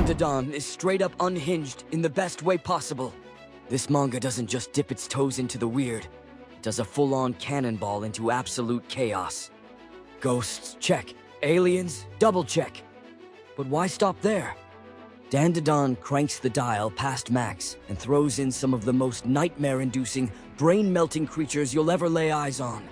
Dandadan is straight up unhinged in the best way possible. This manga doesn't just dip its toes into the weird, it does a full-on cannonball into absolute chaos. Ghosts, check. Aliens, double check. But why stop there? Dandadan cranks the dial past max and throws in some of the most nightmare-inducing, brain-melting creatures you'll ever lay eyes on.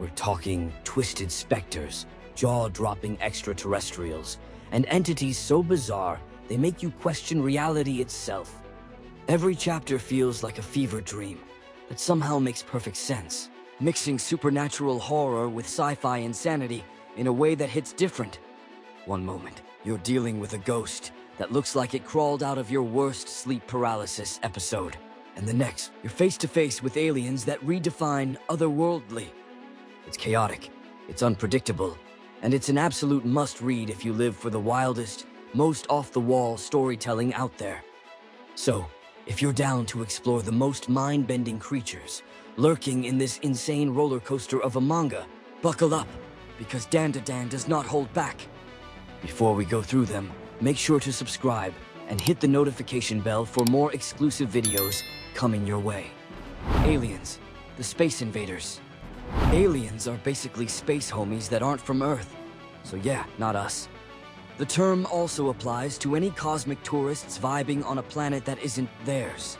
We're talking twisted specters, jaw-dropping extraterrestrials, and entities so bizarre they make you question reality itself. Every chapter feels like a fever dream that somehow makes perfect sense, mixing supernatural horror with sci-fi insanity in a way that hits different. One moment, you're dealing with a ghost that looks like it crawled out of your worst sleep paralysis episode. And the next, you're face to face with aliens that redefine otherworldly. It's chaotic, it's unpredictable, and it's an absolute must-read if you live for the wildest, most off-the-wall storytelling out there. So, if you're down to explore the most mind-bending creatures lurking in this insane roller coaster of a manga, buckle up, because Dandadan does not hold back. Before we go through them, make sure to subscribe and hit the notification bell for more exclusive videos coming your way. Aliens, the space invaders. Aliens are basically space homies that aren't from Earth, so yeah, not us. The term also applies to any cosmic tourists vibing on a planet that isn't theirs.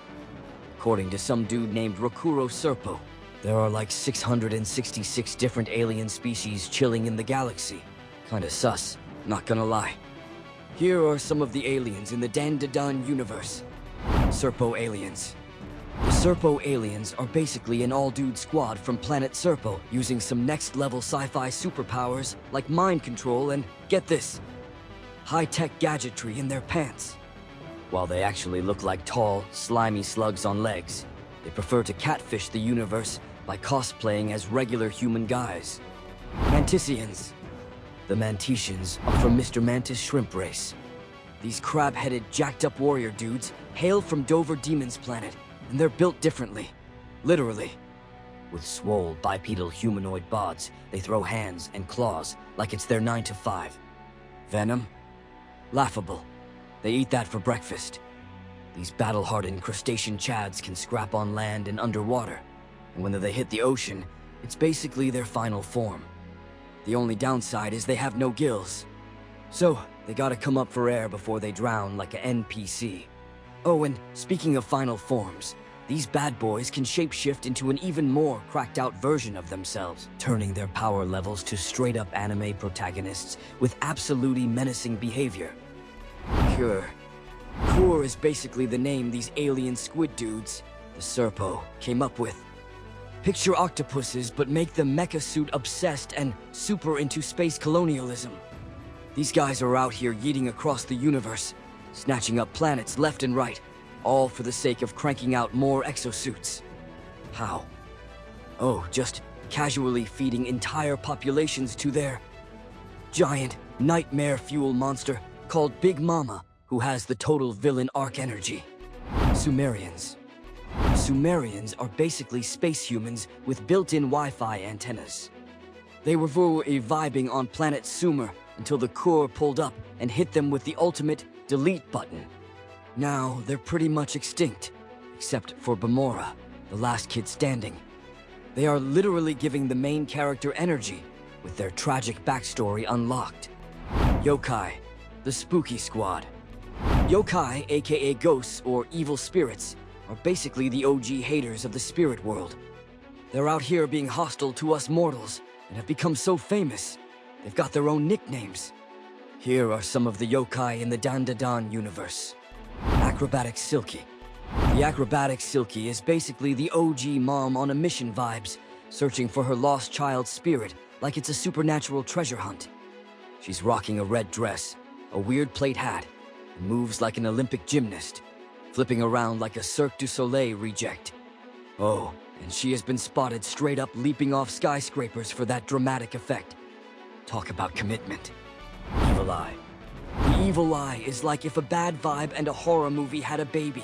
According to some dude named Rakuro Serpo, there are like 666 different alien species chilling in the galaxy. Kinda sus, not gonna lie. Here are some of the aliens in the Dandadan universe. Serpo aliens. The Serpo aliens are basically an all-dude squad from planet Serpo using some next-level sci-fi superpowers like mind control and, get this, high-tech gadgetry in their pants. While they actually look like tall, slimy slugs on legs, they prefer to catfish the universe by cosplaying as regular human guys. Mantisians. The Mantesians are from Mr. Mantis shrimp race. These crab-headed, jacked-up warrior dudes hail from Dover Demon's planet, and they're built differently. Literally. With swole, bipedal humanoid bods, they throw hands and claws like it's their 9 to 5. Venom? Laughable. They eat that for breakfast. These battle-hardened crustacean chads can scrap on land and underwater, and when they hit the ocean, it's basically their final form. The only downside is they have no gills. So, they gotta come up for air before they drown like an NPC. Oh, and speaking of final forms, these bad boys can shapeshift into an even more cracked-out version of themselves, turning their power levels to straight-up anime protagonists with absolutely menacing behavior. Cure. Cure is basically the name these alien squid dudes, the Serpo, came up with. Picture octopuses, but make them mecha suit obsessed and super into space colonialism. These guys are out here yeeting across the universe, snatching up planets left and right, all for the sake of cranking out more exosuits. How? Oh, just casually feeding entire populations to their giant nightmare fuel monster called Big Mama, who has the total villain arc energy. Sumerians. Sumerians are basically space humans with built-in Wi-Fi antennas. They were vibing on planet Sumer until the Kur pulled up and hit them with the ultimate delete button. Now, they're pretty much extinct, except for Bamora, the last kid standing. They are literally giving the main character energy, with their tragic backstory unlocked. Yokai, the spooky squad. Yokai, aka ghosts or evil spirits, are basically the OG haters of the spirit world. They're out here being hostile to us mortals, and have become so famous, they've got their own nicknames. Here are some of the yokai in the Dandadan universe. Acrobatic Silky. The Acrobatic Silky is basically the OG mom on a mission vibes, searching for her lost child's spirit like it's a supernatural treasure hunt. She's rocking a red dress, a weird plate hat, and moves like an Olympic gymnast, flipping around like a Cirque du Soleil reject. Oh, and she has been spotted straight up leaping off skyscrapers for that dramatic effect. Talk about commitment. Evil Eye. The Evil Eye is like if a bad vibe and a horror movie had a baby.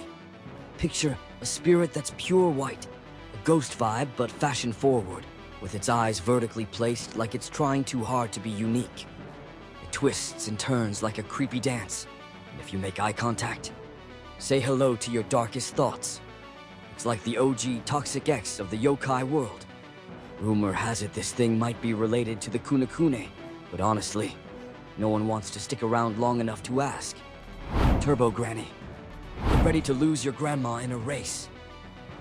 Picture a spirit that's pure white, a ghost vibe but fashion forward, with its eyes vertically placed like it's trying too hard to be unique. It twists and turns like a creepy dance, And if you make eye contact, say hello to your darkest thoughts. It's like the OG Toxic X of the yokai world. Rumor has it this thing might be related to the Kunakune, but honestly, no one wants to stick around long enough to ask. Turbo Granny. Get ready to lose your grandma in a race.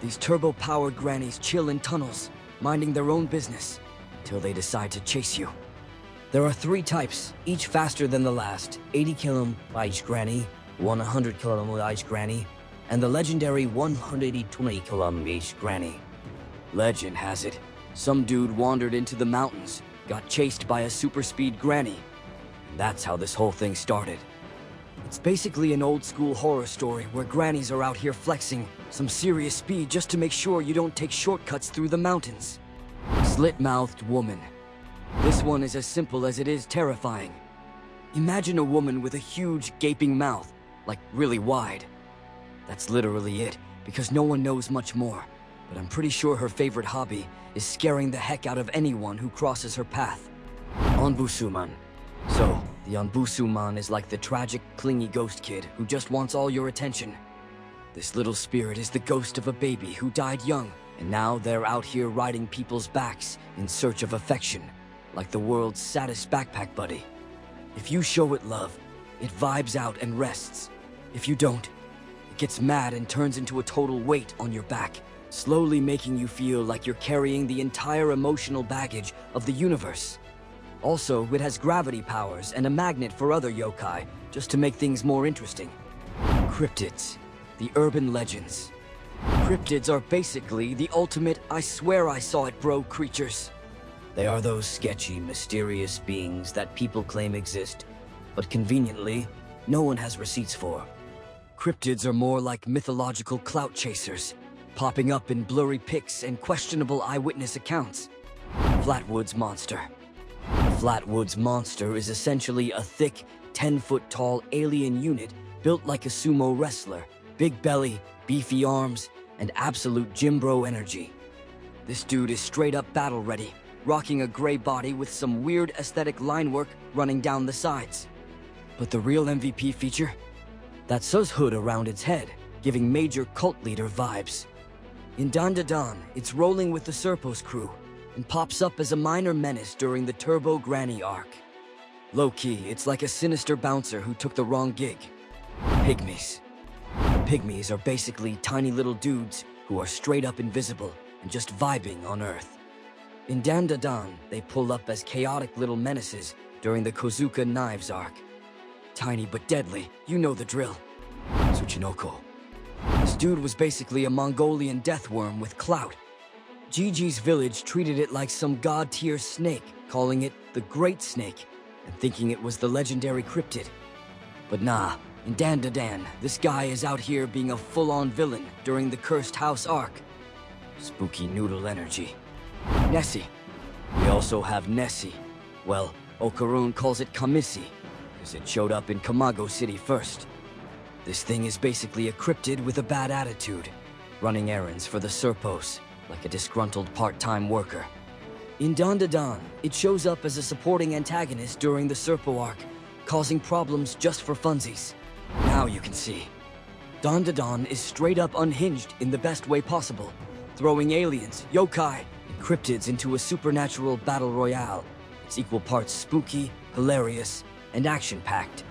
These turbo-powered grannies chill in tunnels, minding their own business, till they decide to chase you. There are 3 types, each faster than the last. 80 km/h granny, 100 km/h granny, and the legendary 120 km/h granny. Legend has it, some dude wandered into the mountains, got chased by a super-speed granny, and that's how this whole thing started. It's basically an old-school horror story where grannies are out here flexing some serious speed just to make sure you don't take shortcuts through the mountains. Slit-mouthed woman. This one is as simple as it is terrifying. Imagine a woman with a huge, gaping mouth, like really wide. That's literally it, because no one knows much more, but I'm pretty sure her favorite hobby is scaring the heck out of anyone who crosses her path. Onbusuman. So, the Onbusuman is like the tragic, clingy ghost kid who just wants all your attention. This little spirit is the ghost of a baby who died young, and now they're out here riding people's backs in search of affection, like the world's saddest backpack buddy. If you show it love, it vibes out and rests. If you don't, it gets mad and turns into a total weight on your back, slowly making you feel like you're carrying the entire emotional baggage of the universe. Also, it has gravity powers and a magnet for other yokai, just to make things more interesting. Cryptids, the urban legends. Cryptids are basically the ultimate I swear I saw it bro creatures. They are those sketchy, mysterious beings that people claim exist, but conveniently, no one has receipts for. Cryptids are more like mythological clout chasers, popping up in blurry pics and questionable eyewitness accounts. Flatwoods Monster. The Flatwoods Monster is essentially a thick, 10-foot-tall alien unit built like a sumo wrestler, big belly, beefy arms, and absolute gym bro energy. This dude is straight up battle ready, rocking a gray body with some weird aesthetic line work running down the sides. But the real MVP feature? That sus hood around its head, giving major cult leader vibes. In Dandadan, it's rolling with the Serpos crew, and pops up as a minor menace during the Turbo Granny arc. Low-key, it's like a sinister bouncer who took the wrong gig. Pygmies. The Pygmies are basically tiny little dudes who are straight up invisible and just vibing on Earth. In Dandadan, they pull up as chaotic little menaces during the Kozuka Knives arc. Tiny but deadly, you know the drill. Tsuchinoko. This dude was basically a Mongolian death worm with clout. Gigi's village treated it like some god-tier snake, calling it the Great Snake, and thinking it was the legendary cryptid. But nah, in Dandadan, this guy is out here being a full-on villain during the Cursed House arc. Spooky noodle energy. Nessie. We also have Nessie. Well, Okarun calls it Kamisi, because it showed up in Kamago City first. This thing is basically a cryptid with a bad attitude, running errands for the Serpos, like a disgruntled part-time worker. In Dandadan, it shows up as a supporting antagonist during the Serpo arc, causing problems just for funsies. Now you can see. Dandadan is straight up unhinged in the best way possible, throwing aliens, yokai, and cryptids into a supernatural battle royale. It's equal parts spooky, hilarious, and action-packed.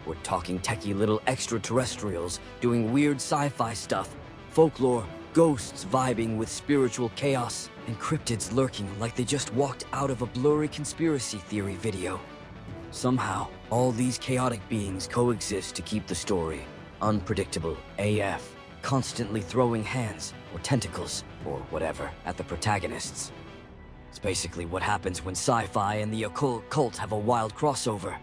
We're talking techie little extraterrestrials doing weird sci-fi stuff, folklore, ghosts vibing with spiritual chaos, and cryptids lurking like they just walked out of a blurry conspiracy theory video. Somehow, all these chaotic beings coexist to keep the story unpredictable AF, constantly throwing hands, or tentacles, or whatever, at the protagonists. It's basically what happens when sci-fi and the occult cult have a wild crossover.